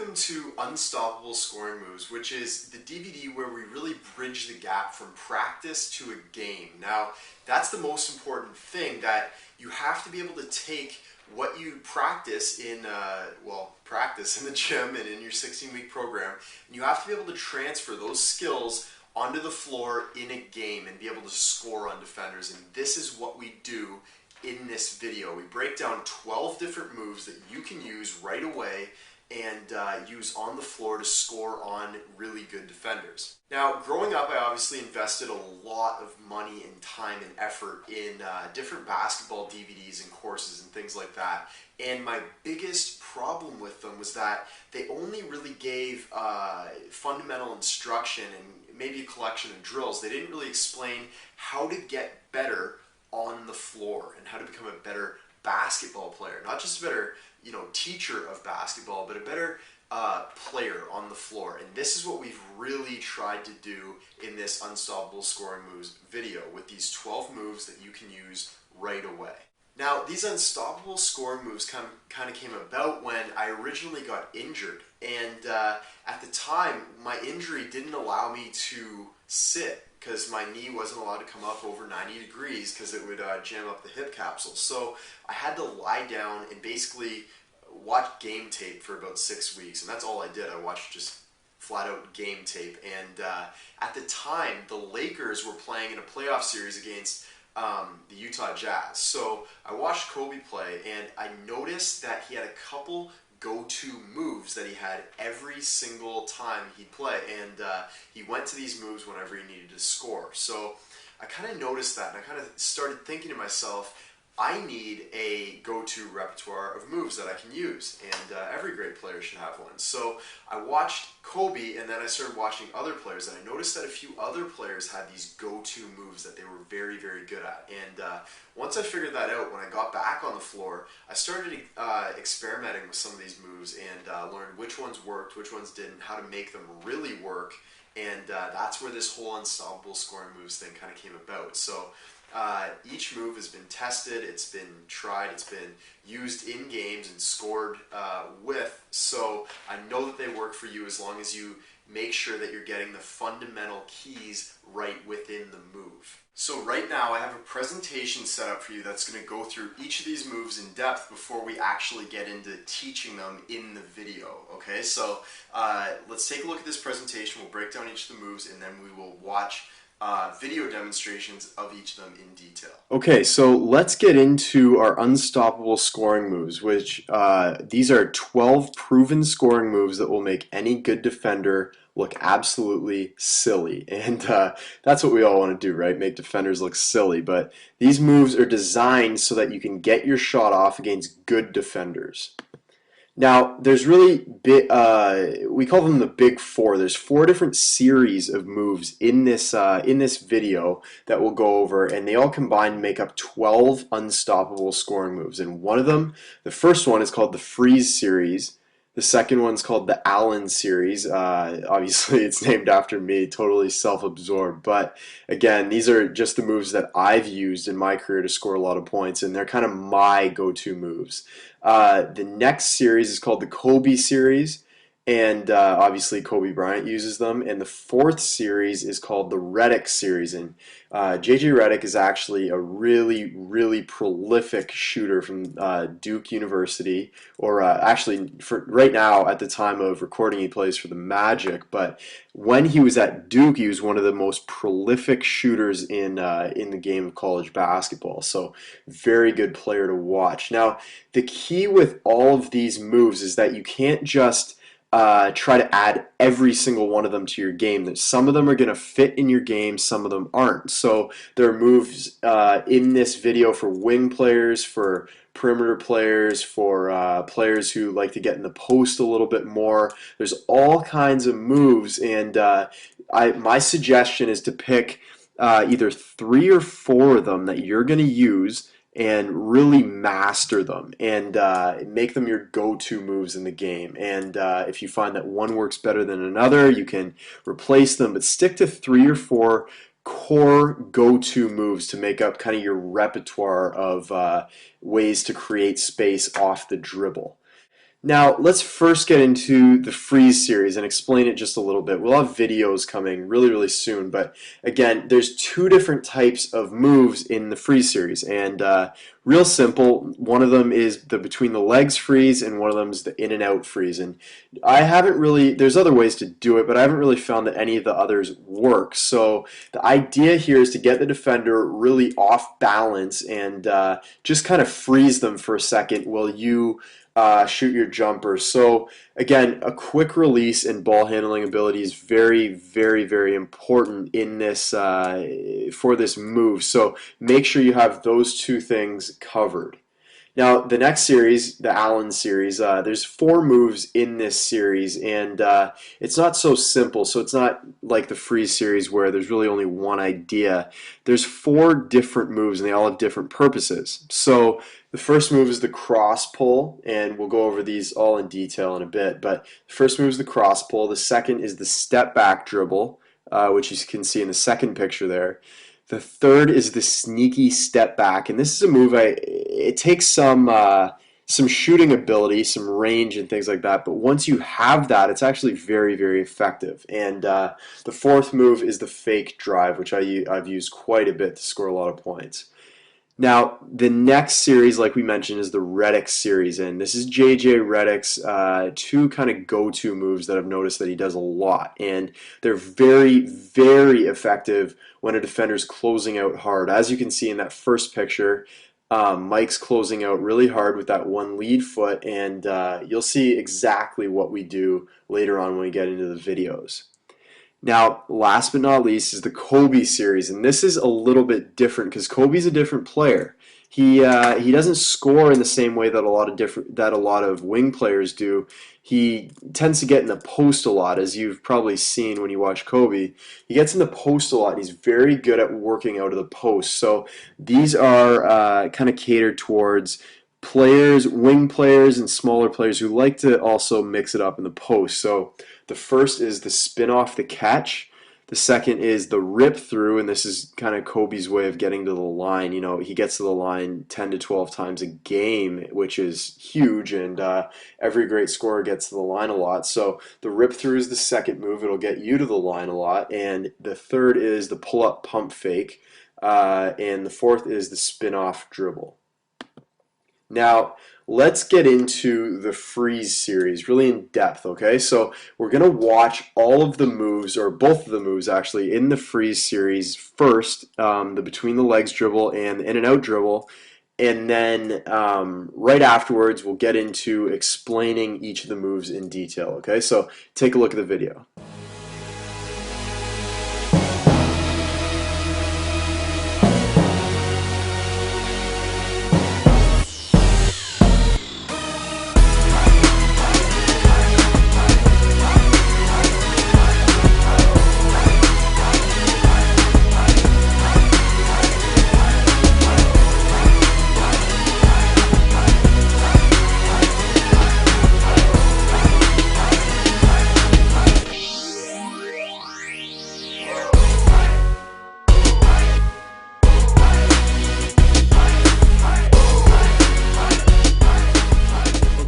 Welcome to Unstoppable Scoring Moves, which is the DVD where we really bridge the gap from practice to a game. Now, that's the most important thing, that you have to be able to take what you practice in, practice in the gym and in your 16-week program, and you have to be able to transfer those skills onto the floor in a game and be able to score on defenders. And this is what we do in this video. We break down 12 different moves that you can use right away and use on the floor to score on really good defenders. Now, growing up, I obviously invested a lot of money and time and effort in different basketball DVDs and courses and things like that. And my biggest problem with them was that they only really gave fundamental instruction and maybe a collection of drills. They didn't really explain how to get better on the floor and how to become a better basketball player. Not just a better teacher of basketball, but a better player on the floor. And this is what we've really tried to do in this Unstoppable Scoring Moves video with these 12 moves that you can use right away. Now, these Unstoppable Scoring Moves kind of came about when I originally got injured. And at the time, my injury didn't allow me to sit because my knee wasn't allowed to come up over 90 degrees because it would jam up the hip capsule. So I had to lie down and basically watch game tape for about 6 weeks. And that's all I did. I watched just flat out game tape. And at the time, the Lakers were playing in a playoff series against the Utah Jazz. So I watched Kobe play, and I noticed that he had a couple go-to moves that he had every single time he'd play, and he went to these moves whenever he needed to score. So I kind of noticed that, and I kind of started thinking to myself, I need a go-to repertoire of moves that I can use, and every great player should have one. So I watched Kobe, and then I started watching other players, and I noticed that a few other players had these go-to moves that they were very, very good at. And once I figured that out, when I got back on the floor, I started experimenting with some of these moves and learned which ones worked, which ones didn't, how to make them really work, and that's where this whole Unstoppable Scoring Moves thing kind of came about. So each move has been tested, it's been tried, it's been used in games and scored with, so I know that they work for you as long as you make sure that you're getting the fundamental keys right within the move. So right now I have a presentation set up for you that's going to go through each of these moves in depth before we actually get into teaching them in the video. Okay, so let's take a look at this presentation. We'll break down each of the moves, and then we will watch video demonstrations of each of them in detail. Okay, so let's get into our Unstoppable Scoring Moves, which these are 12 proven scoring moves that will make any good defender look absolutely silly. And that's what we all want to do, right? Make defenders look silly. But these moves are designed so that you can get your shot off against good defenders. Now, there's really, we call them the Big Four. There's 4 different series of moves in this video that we'll go over, and they all combine to make up 12 unstoppable scoring moves. And one of them, the first one is called the Freeze series. The second one's called the Allen series. Obviously, it's named after me, totally self-absorbed. But again, these are just the moves that I've used in my career to score a lot of points, and they're kind of my go-to moves. The next series is called the Kobe series, and obviously Kobe Bryant uses them. And the 4th series is called the Redick series, and J.J. Redick is actually a really, really prolific shooter from Duke University, or actually for right now at the time of recording he plays for the Magic, but when he was at Duke he was one of the most prolific shooters in the game of college basketball. So very good player to watch. Now the key with all of these moves is that you can't just try to add every single one of them to your game. That some of them are going to fit in your game, some of them aren't. So there are moves in this video for wing players, for perimeter players, for players who like to get in the post a little bit more. There's all kinds of moves, and my suggestion is to pick either 3 or 4 of them that you're going to use and really master them and make them your go-to moves in the game. And if you find that one works better than another, you can replace them, but stick to 3 or 4 core go-to moves to make up kind of your repertoire of ways to create space off the dribble. Now, let's first get into the freeze series and explain it just a little bit. We'll have videos coming really, really soon, but again, there's two different types of moves in the freeze series, and real simple. One of them is the between the legs freeze, and one of them is the in and out freeze. And I haven't really, there's other ways to do it, but I haven't really found that any of the others work. So the idea here is to get the defender really off balance and just kind of freeze them for a second while you shoot your jumper. So again, a quick release and ball handling ability is very, very, very important in this for this move. So make sure you have those two things covered. Now, the next series, the Allen series, there's 4 moves in this series, and it's not so simple. So it's not like the freeze series where there's really only one idea. There's 4 different moves, and they all have different purposes. So the first move is the cross pull, and we'll go over these all in detail in a bit. But the first move is the cross pull. The second is the step back dribble, which you can see in the second picture there. The third is the sneaky step back, and this is a move it takes some shooting ability, some range and things like that, but once you have that, it's actually very, very effective. And the fourth move is the fake drive, which I've used quite a bit to score a lot of points. Now, the next series, like we mentioned, is the Redick series, and this is JJ Redick's 2 kind of go-to moves that I've noticed that he does a lot, and they're very, very effective when a defender's closing out hard. As you can see in that first picture, Mike's closing out really hard with that one lead foot, and you'll see exactly what we do later on when we get into the videos. Now, last but not least is the Kobe series, and this is a little bit different because Kobe's a different player. He doesn't score in the same way that a lot of wing players do. He tends to get in the post a lot, as you've probably seen when you watch Kobe. He gets in the post a lot, and he's very good at working out of the post. So these are kind of catered towards players, wing players, and smaller players who like to also mix it up in the post. So the first is the spin off the catch. The second is the rip through, and this is kind of Kobe's way of getting to the line. You know, he gets to the line 10 to 12 times a game, which is huge, and every great scorer gets to the line a lot. So the rip through is the second move. It'll get you to the line a lot. And the third is the pull-up pump fake. And the fourth is the spin-off dribble. Now, let's get into the freeze series really in depth, okay? So we're going to watch all of the moves, or both of the moves actually, in the freeze series first, the between the legs dribble and the in and out dribble, and then right afterwards we'll get into explaining each of the moves in detail, okay? So take a look at the video.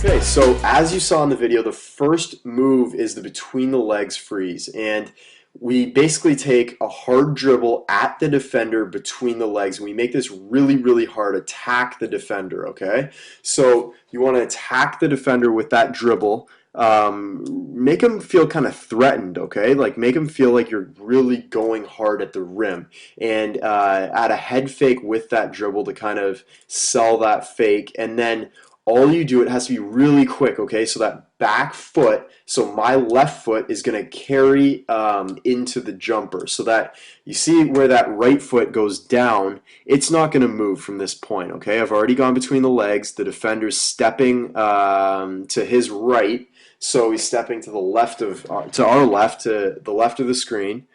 Okay, so as you saw in the video, the first move is the between the legs freeze, and we basically take a hard dribble at the defender between the legs, and we make this really, really hard, attack the defender, okay? So you want to attack the defender with that dribble, make them feel kind of threatened, okay? Like make them feel like you're really going hard at the rim, and add a head fake with that dribble to kind of sell that fake, and then all you do, it has to be really quick, okay? So that back foot, so my left foot is going to carry into the jumper, so that you see where that right foot goes down, it's not going to move from this point, okay? I've already gone between the legs. The defender's stepping to his right, so he's stepping to the left of to our left, to the left of the screen.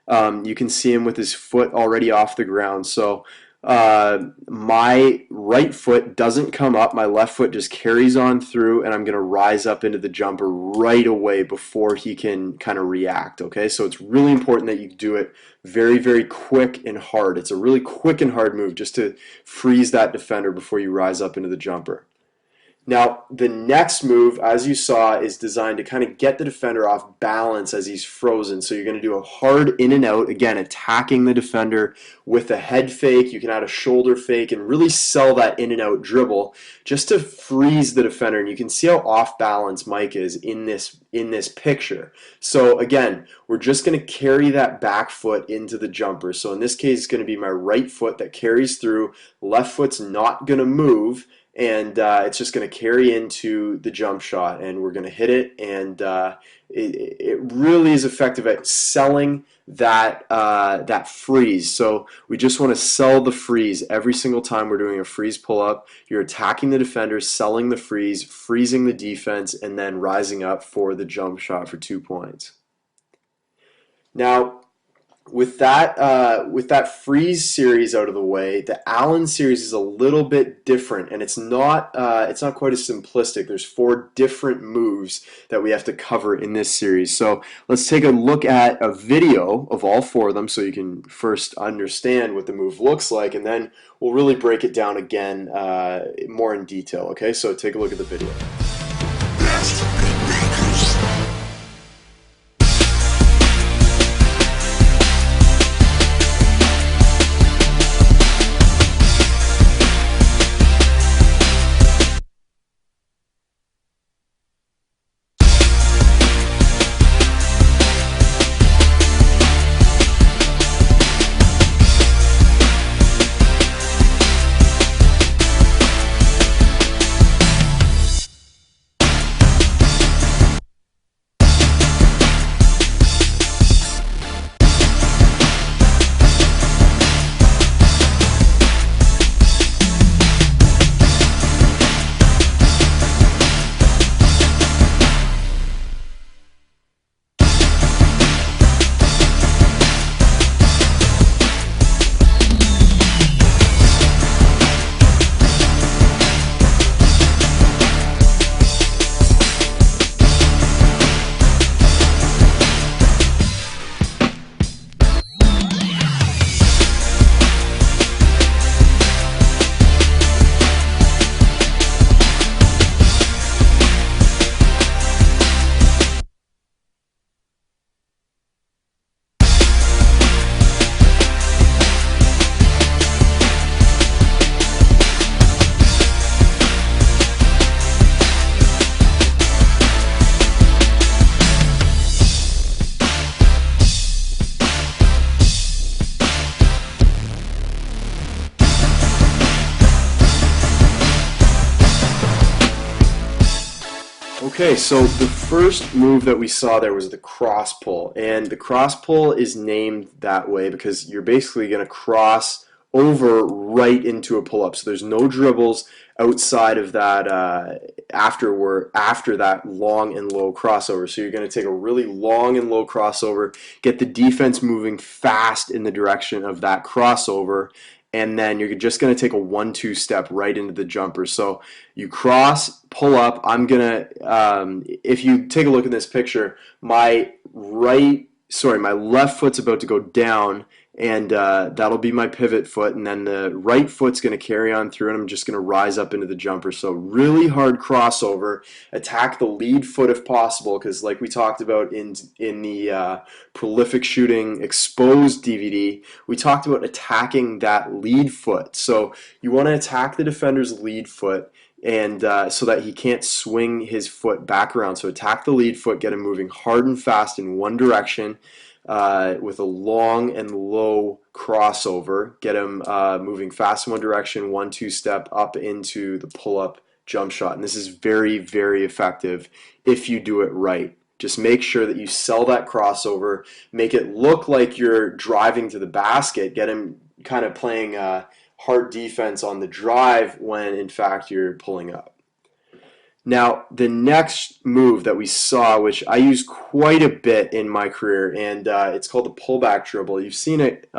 You can see him with his foot already off the ground. So my right foot doesn't come up, my left foot just carries on through, and I'm going to rise up into the jumper right away before he can kind of react, okay? So it's really important that you do it very, very quick and hard. It's a really quick and hard move just to freeze that defender before you rise up into the jumper. Now, the next move, as you saw, is designed to kind of get the defender off balance as he's frozen. So you're going to do a hard in and out, again, attacking the defender with a head fake. You can add a shoulder fake and really sell that in and out dribble just to freeze the defender. And you can see how off balance Mike is in this picture. So again, we're just going to carry that back foot into the jumper. So in this case, it's going to be my right foot that carries through. Left foot's not going to move, and it's just going to carry into the jump shot, and we're going to hit it, and it really is effective at selling that freeze. So we just want to sell the freeze every single time we're doing a freeze pull-up. You're attacking the defender, selling the freeze, freezing the defense, and then rising up for the jump shot for 2 points. Now, with that freeze series out of the way, the Allen series is a little bit different, and it's not quite as simplistic. There's 4 different moves that we have to cover in this series. So let's take a look at a video of all 4 of them, so you can first understand what the move looks like, and then we'll really break it down again more in detail. Okay, so take a look at the video. Okay, so the first move that we saw there was the cross pull, and the cross pull is named that way because you're basically going to cross over right into a pull-up. So there's no dribbles outside of that after that long and low crossover. So you're going to take a really long and low crossover, get the defense moving fast in the direction of that crossover, and then you're just going to take a 1-2 step right into the jumper. So you cross, pull up. I'm going to, if you take a look at this picture, my left foot's about to go down, and that'll be my pivot foot, and then the right foot's going to carry on through, and I'm just going to rise up into the jumper. So really hard crossover, attack the lead foot if possible, because like we talked about in the prolific shooting exposed DVD, we talked about attacking that lead foot. So you want to attack the defender's lead foot, and so that he can't swing his foot back around. So attack the lead foot, get him moving hard and fast in one direction, with a long and low crossover, get him moving fast in one direction, 1-2 step up into the pull-up jump shot. And this is very, very effective if you do it right. Just make sure that you sell that crossover, make it look like you're driving to the basket, get him kind of playing hard defense on the drive when in fact you're pulling up. Now, the next move that we saw, which I use quite a bit in my career, and it's called the pullback dribble. You've seen it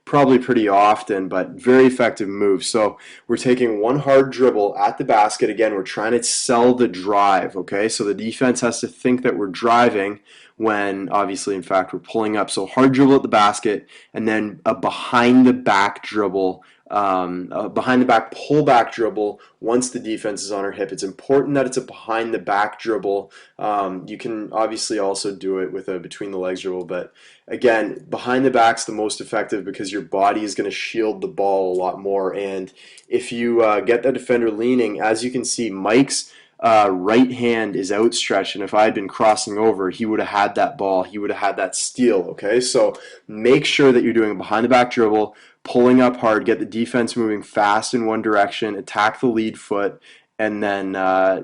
probably pretty often, but very effective move. So we're taking one hard dribble at the basket. Again, we're trying to sell the drive, okay? So the defense has to think that we're driving when obviously, in fact, we're pulling up. So hard dribble at the basket, and then a behind the back dribble behind the back pullback dribble once the defense is on her hip. It's important that it's a behind the back dribble. You can obviously also do it with a between the legs dribble, but again, behind the back's the most effective because your body is going to shield the ball a lot more. And if you get the defender leaning, as you can see, Mike's right hand is outstretched, and if I had been crossing over, he would have had that ball. He would have had that steal. Okay, so make sure that you're doing a behind the back dribble, pulling up hard, get the defense moving fast in one direction, attack the lead foot, and then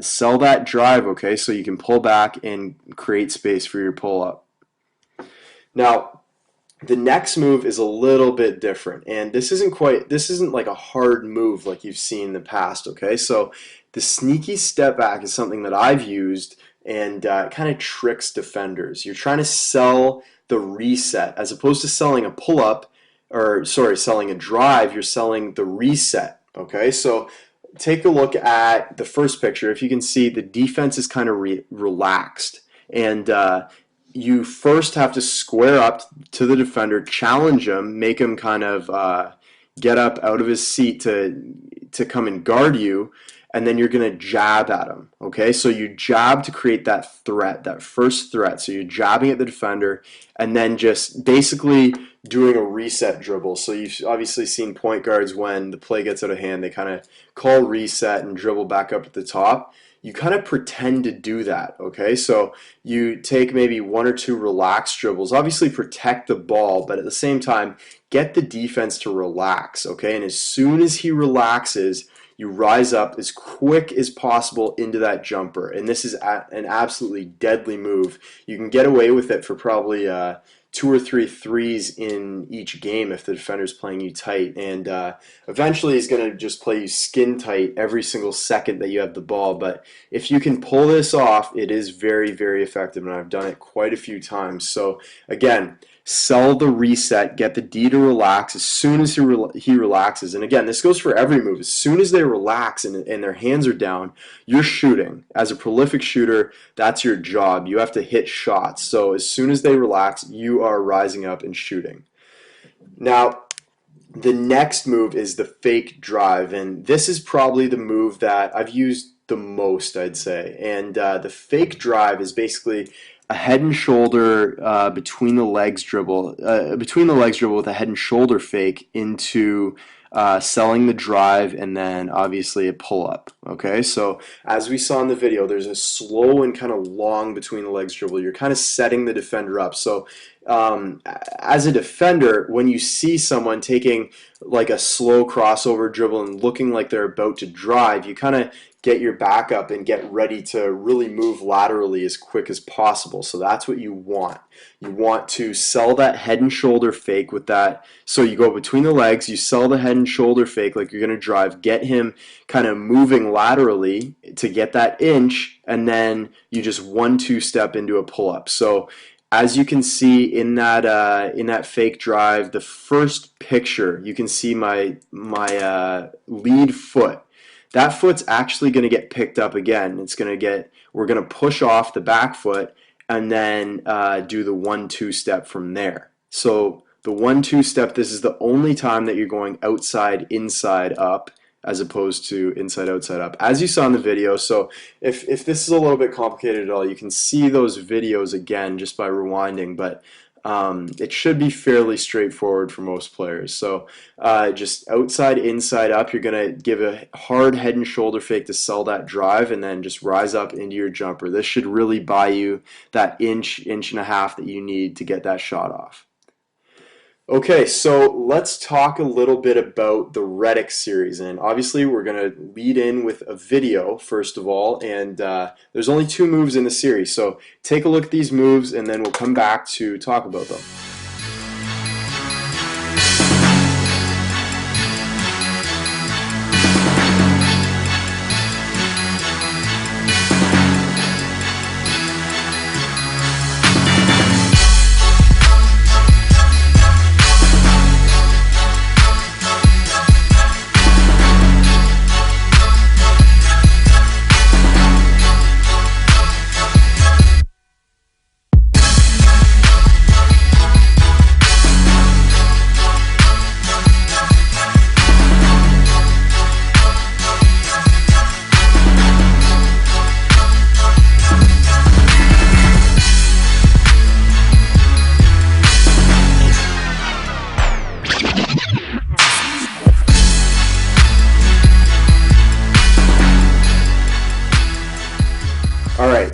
sell that drive, okay, so you can pull back and create space for your pull up. Now, the next move is a little bit different, and this isn't like a hard move like you've seen in the past, okay? So the sneaky step back is something that I've used, and it kind of tricks defenders. You're trying to sell the reset as opposed to selling a pull-up, or sorry, selling a drive. You're selling the reset, okay? So take a look at the first picture. If you can see, the defense is kind of relaxed, and you first have to square up to the defender, challenge him, make him kind of get up out of his seat to come and guard you, and then you're going to jab at him, okay? So you jab to create that threat, that first threat. So you're jabbing at the defender and then just basically doing a reset dribble. So you've obviously seen point guards when the play gets out of hand, they kind of call reset and dribble back up at the top. You kind of pretend to do that, okay? So you take maybe one or two relaxed dribbles. Obviously protect the ball, but at the same time, get the defense to relax, okay? And as soon as he relaxes, you rise up as quick as possible into that jumper. And this is an absolutely deadly move. You can get away with it for probably 2 or 3 threes in each game if the defender's playing you tight, and eventually he's going to just play you skin tight every single second that you have the ball. But if you can pull this off, it is very, very effective, and I've done it quite a few times. So again, sell the reset, get the D to relax as soon as he relaxes. And again, this goes for every move. As soon as they relax and their hands are down, you're shooting. As a prolific shooter, that's your job. You have to hit shots. So as soon as they relax, you are rising up and shooting. Now, the next move is the fake drive, and this is probably the move that I've used the most, I'd say. And the fake drive is basically a head and shoulder between the legs dribble with a head and shoulder fake into selling the drive, and then obviously a pull-up. Okay, so as we saw in the video, there's a slow and kind of long between the legs dribble. You're kind of setting the defender up. So as a defender, when you see someone taking like a slow crossover dribble and looking like they're about to drive, you kind of get your back up and get ready to really move laterally as quick as possible. So that's what you want. You want to sell that head and shoulder fake with that. So you go between the legs, you sell the head and shoulder fake like you're going to drive, get him kind of moving laterally to get that inch, and then you just 1-2 step into a pull-up. So as you can see in that fake drive, the first picture, you can see my lead foot. That foot's actually going to get picked up again. We're going to push off the back foot and then do the 1-2 step from there. So the 1-2 step, this is the only time that you're going outside, inside, up, as opposed to inside, outside, up, as you saw in the video. So if this is a little bit complicated at all, you can see those videos again just by rewinding, but it should be fairly straightforward for most players. So just outside, inside, up, you're going to give a hard head and shoulder fake to sell that drive, and then just rise up into your jumper. This should really buy you that inch and a half that you need to get that shot off. Okay, so let's talk a little bit about the Redick series, and obviously we're going to lead in with a video first of all, and there's only 2 moves in the series, so take a look at these moves and then we'll come back to talk about them.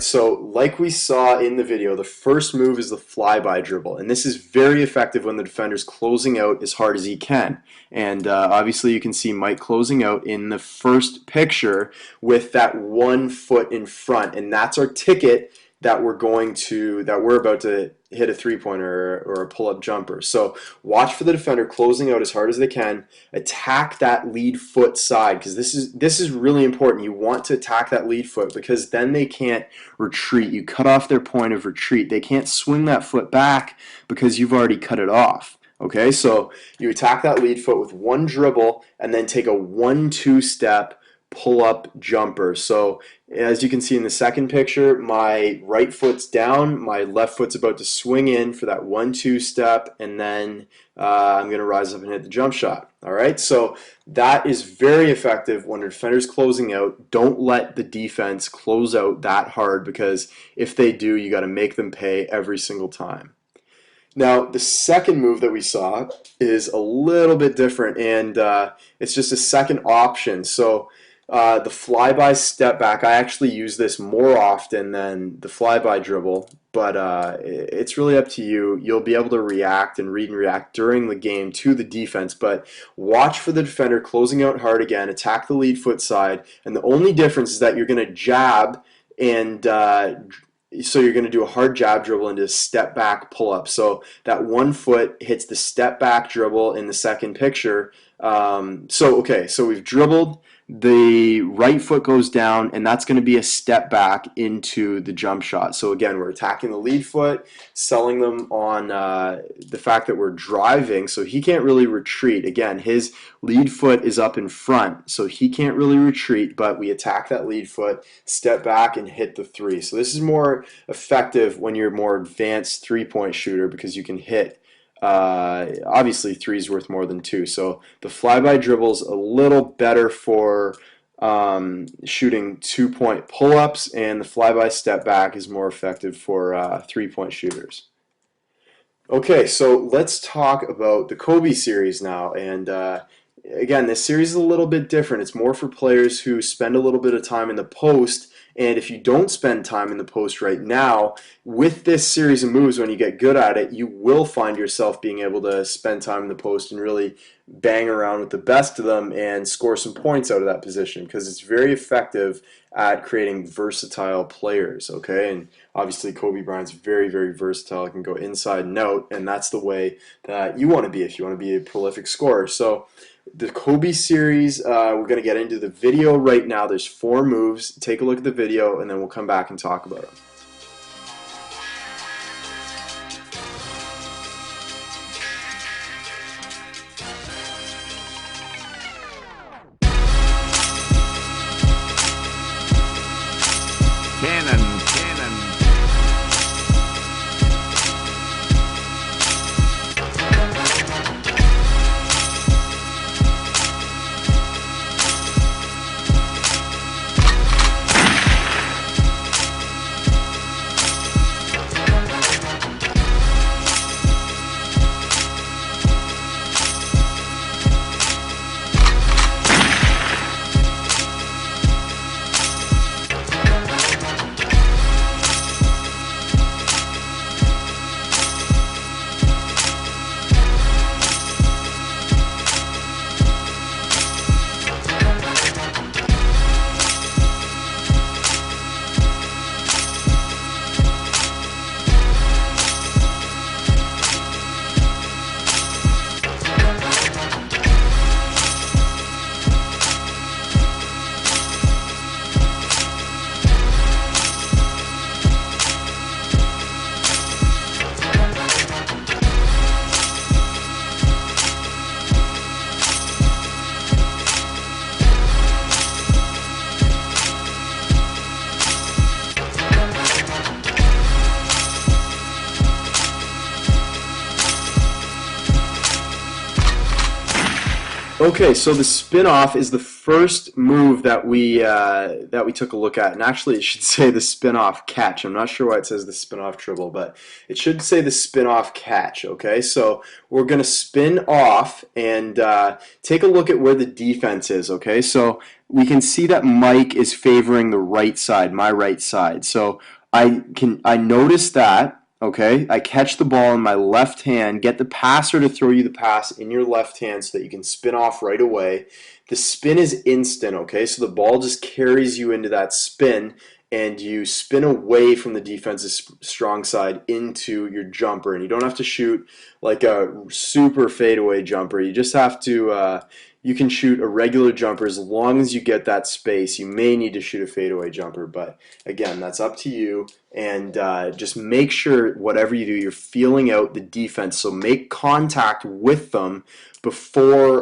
So like we saw in the video, the first move is the flyby dribble, and this is very effective when the defender's closing out as hard as he can. And obviously you can see Mike closing out in the first picture with that 1 foot in front, and that's our ticket that we're about to hit a three-pointer or a pull-up jumper. So watch for the defender closing out as hard as they can. Attack that lead foot side, because this is really important. You want to attack that lead foot because then they can't retreat. You cut off their point of retreat. They can't swing that foot back because you've already cut it off. Okay, so you attack that lead foot with one dribble and then take a 1-2 step pull-up jumper. So as you can see in the second picture, my right foot's down, my left foot's about to swing in for that 1-2 step, and then I'm going to rise up and hit the jump shot. All right, so that is very effective when a defender's closing out. Don't let the defense close out that hard, because if they do, you got to make them pay every single time. Now, the second move that we saw is a little bit different, and it's just a second option. So the flyby step back, I actually use this more often than the flyby dribble, but it's really up to you. You'll be able to react and read and react during the game to the defense, but watch for the defender closing out hard again, attack the lead foot side, and the only difference is that you're going to jab, and so you're going to do a hard jab dribble into a step back pull up. So that 1 foot hits the step back dribble in the second picture. So we've dribbled, the right foot goes down, and that's going to be a step back into the jump shot. So again, we're attacking the lead foot, selling them on the fact that we're driving, so he can't really retreat. Again, his lead foot is up in front, so he can't really retreat, but we attack that lead foot, step back, and hit the three. So this is more effective when you're a more advanced three-point shooter, because you can hit obviously 3 is worth more than 2. So the flyby dribble is a little better for shooting 2-point pull-ups, and the flyby step back is more effective for 3-point shooters. Okay, so let's talk about the Kobe series now. And again, this series is a little bit different. It's more for players who spend a little bit of time in the post. And if you don't spend time in the post right now, with this series of moves, when you get good at it, you will find yourself being able to spend time in the post and really bang around with the best of them and score some points out of that position, because it's very effective at creating versatile players, okay? And obviously Kobe Bryant's very, very versatile. It can go inside and out, and that's the way that you want to be if you want to be a prolific scorer. So the Kobe series, we're going to get into the video right now. There's 4 moves. Take a look at the video, and then we'll come back and talk about them. Okay, so the spin-off is the first move that we took a look at, and actually it should say the spin-off catch. I'm not sure why it says the spin-off dribble, but it should say the spin-off catch. Okay, so we're going to spin off and take a look at where the defense is. Okay, so we can see that Mike is favoring the right side, my right side. So I notice that, okay? I catch the ball in my left hand, get the passer to throw you the pass in your left hand so that you can spin off right away. The spin is instant, okay? So the ball just carries you into that spin and you spin away from the defense's strong side into your jumper, and you don't have to shoot like a super fadeaway jumper. You just have to you can shoot a regular jumper as long as you get that space. You may need to shoot a fadeaway jumper, but again, that's up to you. And just make sure whatever you do, you're feeling out the defense. So make contact with them before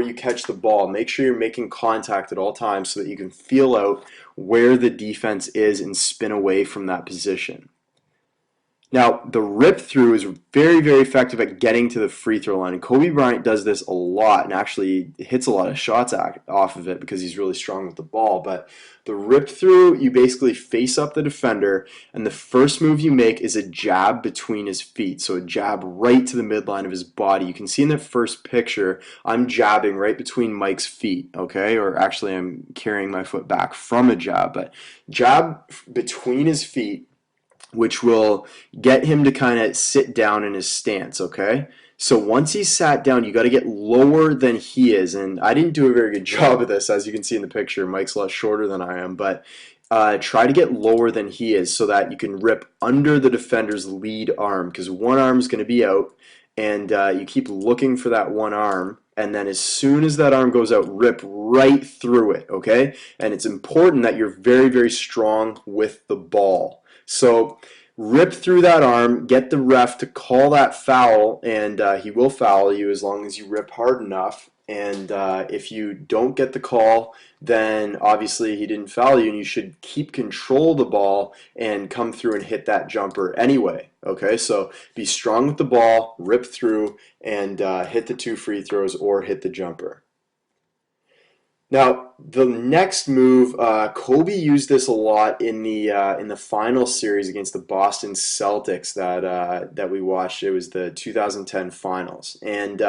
you catch the ball. Make sure you're making contact at all times so that you can feel out where the defense is and spin away from that position. Now, the rip through is very, very effective at getting to the free throw line. And Kobe Bryant does this a lot and actually hits a lot of shots off of it because he's really strong with the ball. But the rip through, you basically face up the defender, and the first move you make is a jab between his feet. So a jab right to the midline of his body. You can see in the first picture, I'm jabbing right between Mike's feet, okay? Or actually, I'm carrying my foot back from a jab. But jab between his feet, which will get him to kind of sit down in his stance, okay? So once he's sat down, you got to get lower than he is. And I didn't do a very good job of this, as you can see in the picture. Mike's a lot shorter than I am, but try to get lower than he is so that you can rip under the defender's lead arm, because one arm is going to be out, and you keep looking for that one arm, and then as soon as that arm goes out, rip right through it, okay? And it's important that you're very, very strong with the ball. So rip through that arm, get the ref to call that foul, and he will foul you as long as you rip hard enough. And if you don't get the call, then obviously he didn't foul you, and you should keep control of the ball and come through and hit that jumper anyway. Okay, so be strong with the ball, rip through, and hit the 2 free throws or hit the jumper. Now, the next move, Kobe used this a lot in the final series against the Boston Celtics that we watched. It was the 2010 finals, and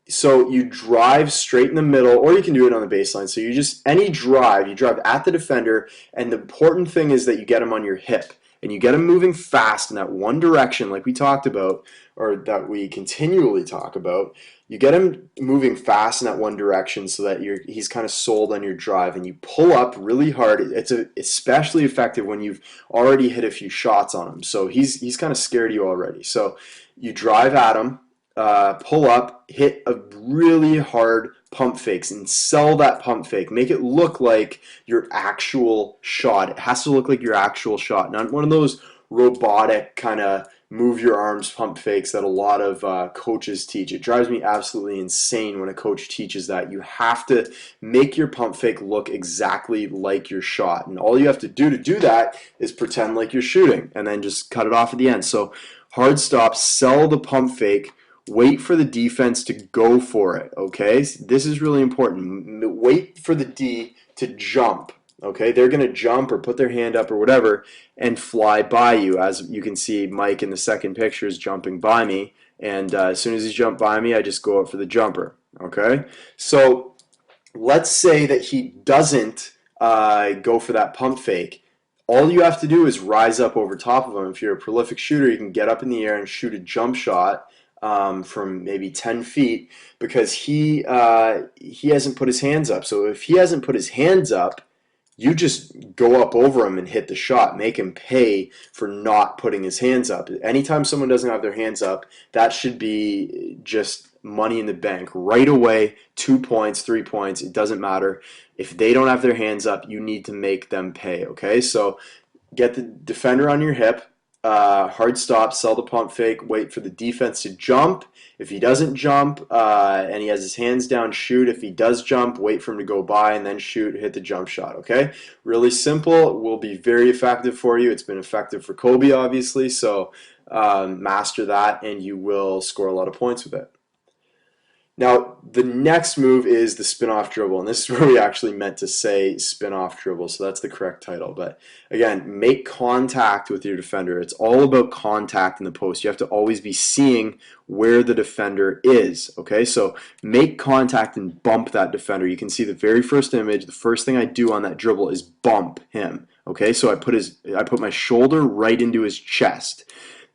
so you drive straight in the middle, or you can do it on the baseline. So you just you drive at the defender, and the important thing is that you get him on your hip. And you get him moving fast in that one direction, like we talked about, or that we continually talk about. You get him moving fast in that one direction so that he's kind of sold on your drive, and you pull up really hard. It's especially effective when you've already hit a few shots on him. So he's kind of scared of you already. So you drive at him, pull up, hit a really hard pump fakes, and sell that pump fake. Make it look like your actual shot. It has to look like your actual shot, not one of those robotic kind of move your arms pump fakes that a lot of coaches teach. It drives me absolutely insane when a coach teaches that. You have to make your pump fake look exactly like your shot, and all you have to do that is pretend like you're shooting and then just cut it off at the end. So hard stop, sell the pump fake, wait for the defense to go for it, okay? This is really important. Wait for the D to jump, okay? They're going to jump or put their hand up or whatever and fly by you. As you can see, Mike in the second picture is jumping by me, and as soon as he's jumped by me, I just go up for the jumper, okay? So let's say that he doesn't go for that pump fake. All you have to do is rise up over top of him. If you're a prolific shooter, you can get up in the air and shoot a jump shot from maybe 10 feet, because he hasn't put his hands up. So if he hasn't put his hands up, you just go up over him and hit the shot. Make him pay for not putting his hands up. Anytime someone doesn't have their hands up, that should be just money in the bank. Right away, 2 points, 3 points, it doesn't matter. If they don't have their hands up, you need to make them pay, okay? So get the defender on your hip, hard stop, sell the pump fake, wait for the defense to jump. If he doesn't jump and he has his hands down, shoot. If he does jump, wait for him to go by and then shoot, hit the jump shot, okay? Really simple, will be very effective for you. It's been effective for Kobe, obviously, so master that and you will score a lot of points with it. Now, the next move is the spin-off dribble, and this is where we actually meant to say spin-off dribble, so that's the correct title. But again, make contact with your defender. It's all about contact in the post. You have to always be seeing where the defender is, okay? So make contact and bump that defender. You can see the very first image, the first thing I do on that dribble is bump him, Okay, so I put my shoulder right into his chest.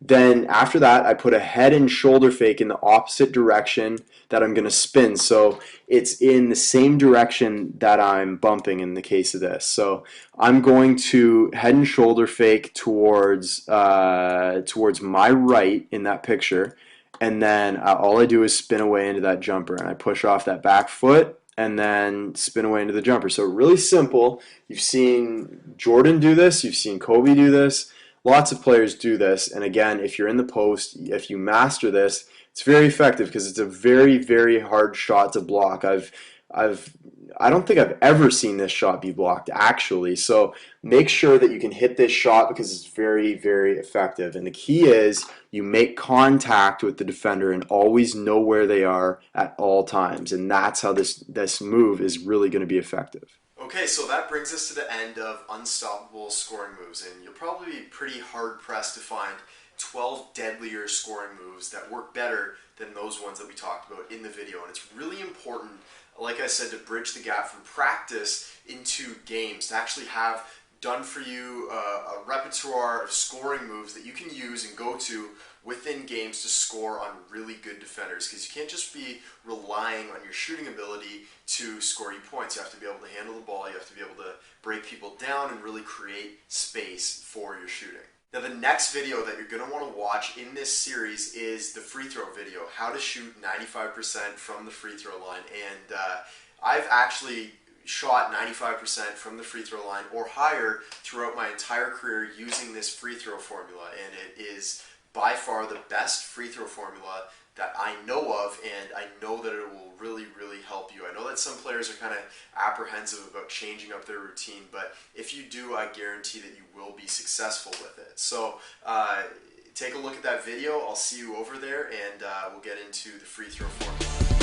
Then after that, I put a head and shoulder fake in the opposite direction that I'm going to spin. So it's in the same direction that I'm bumping in the case of this. So I'm going to head and shoulder fake towards my right in that picture, and then all I do is spin away into that jumper, and I push off that back foot and then spin away into the jumper. So really simple. You've seen Jordan do this. You've seen Kobe do this. Lots of players do this, and again, if you're in the post, if you master this, it's very effective because it's a very, very hard shot to block. I've, I don't think I've ever seen this shot be blocked actually. So make sure that you can hit this shot because it's very, very effective. And the key is you make contact with the defender and always know where they are at all times, and that's how this move is really going to be effective. Okay, so that brings us to the end of unstoppable scoring moves, and you'll probably be pretty hard-pressed to find 12 deadlier scoring moves that work better than those ones that we talked about in the video. And it's really important, like I said, to bridge the gap from practice into games, to actually have done for you a repertoire of scoring moves that you can use and go to within games to score on really good defenders, because you can't just be relying on your shooting ability to score you points. You have to be able to handle the ball, you have to be able to break people down and really create space for your shooting. Now the next video that you're going to want to watch in this series is the free throw video, how to shoot 95% from the free throw line. And I've actually shot 95% from the free throw line or higher throughout my entire career using this free throw formula, and it is by far the best free throw formula that I know of, and I know that it will really, really help you. I know that some players are kind of apprehensive about changing up their routine, but if you do, I guarantee that you will be successful with it. So take a look at that video. I'll see you over there, and we'll get into the free throw formula.